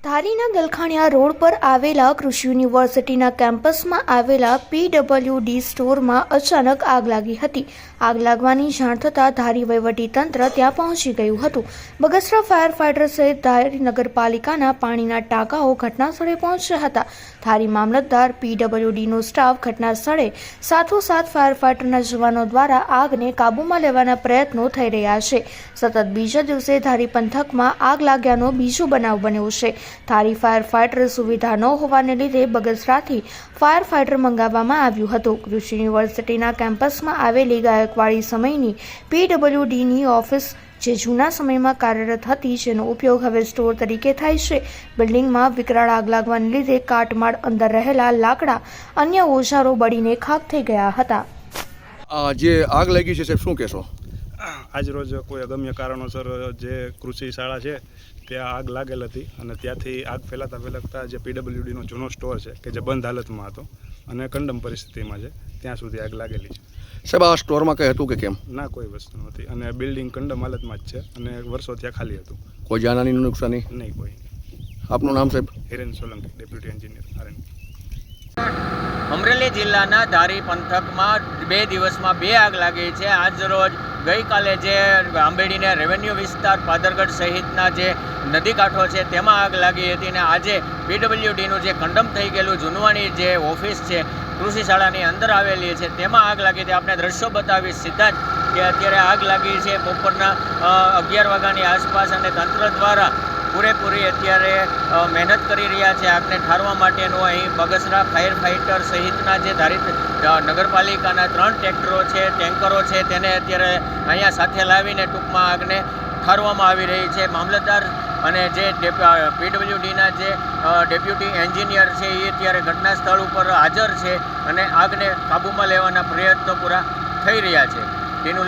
ધારીના Dalkhaniya road પર આવેલા કૃષિ યુનિવર્સિટીના કેમ્પસમાં આવેલા PWD સ્ટોરમાં અચાનક આગ લાગી હતી. આગ લાગવાની જાણ થતાં ધારી વહીવટીતંત્ર ત્યાં પહોંચી ગયું હતું. બગસરા ફાયર ફાઈટર સહિત ધારી નગરપાલિકાના પાણીના ટાંકાઓ ઘટનાસ્થળે પહોંચ્યા હતા. ધારી મામલતદાર PWDનો સ્ટાફ ઘટનાસ્થળે સાથોસાથ ફાયર ફાઈટરના જવાનો દ્વારા આગને કાબૂમાં લેવાના પ્રયત્નો થઈ રહ્યા છે. સતત બીજા દિવસે ધારી પંથકમાં આગ લાગ્યાનો બીજો બનાવ બન્યો છે. ધારી ફાયર ફાઈટર સુવિધા ન હોવાને લીધે બગસરાથી ફાયર ફાઈટર મંગાવવામાં આવ્યું હતું. કૃષિ યુનિવર્સિટીના કેમ્પસમાં આવેલી ગાયકવાડી સમયની PWDની ઓફિસ જે જૂના સમયમાં કાર્યરત હતી, જેનો ઉપયોગ હવે સ્ટોર તરીકે થાય છે. બિલ્ડિંગમાં વિકરાળ આગ લાગવાને લીધે કાટમાળ અંદર રહેલા લાકડા અન્ય ઓજારો બળીને ખાખ થઈ ગયા હતા. જે આગ લાગી છે સાહેબ, શું કહેશો? આજ રોજ કોઈ અગમ્ય કારણોસર જે કૃષિ શાળા છે ત્યાં આગ લાગેલ હતી અને ત્યાંથી આગ ફેલાતા જે PWDનો જૂનો સ્ટોર છે કે જે બંધ હાલતમાં હતો અને કંડમ પરિસ્થિતિમાં છે, ત્યાં સુધી આગ લાગેલી છે. સાહેબ, આ સ્ટોરમાં કંઈ હતું કે કેમ? ના, કોઈ વસ્તુ નહોતી અને બિલ્ડિંગ કંડમ હાલતમાં જ છે અને વર્ષો ત્યાં ખાલી હતું. કોઈ જાનહાની નુકસાની? નહીં, કોઈ. આપનું નામ સાહેબ? Hiren Solanki, deputy engineer, RN. Amreli જિલ્લાના ધારી પંથકમાં 2 દિવસમાં 2 આગ લાગી છે. આજ રોજ ગઈકાલે જે આંબેડીને રેવન્યુ વિસ્તાર પાદરગઢ સહિતના જે નદી કાંઠો છે તેમાં આગ લાગી હતી અને આજે PWDનું જે કંડમ થઈ ગયેલું જૂનવાણી જે ઓફિસ છે કૃષિ શાળાની અંદર આવેલી છે તેમાં આગ લાગી હતી. આપણે દ્રશ્યો બતાવીશ સીધા જ કે અત્યારે આગ લાગી છે બપોરના 11 વાગ્યાની આસપાસ અને તંત્ર દ્વારા પૂરેપૂરી અત્યારે મહેનત કરી રહ્યા છે આગને ઠારવા માટેનું. અહીં બગસરા ફાયર ફાઈટર સહિતના જે ધારી નગરપાલિકાના 3 ટ્રેક્ટરો છે, ટેન્કરો છે, તેને અત્યારે અહીંયા સાથે લાવીને ટૂંકમાં આગને ઠારવામાં આવી રહી છે. મામલતદાર અને જે PWDના જે ડેપ્યુટી એન્જિનિયર છે એ અત્યારે ઘટના સ્થળ ઉપર હાજર છે અને આગને કાબૂમાં લેવાના પ્રયત્નો પૂરા થઈ રહ્યા છે.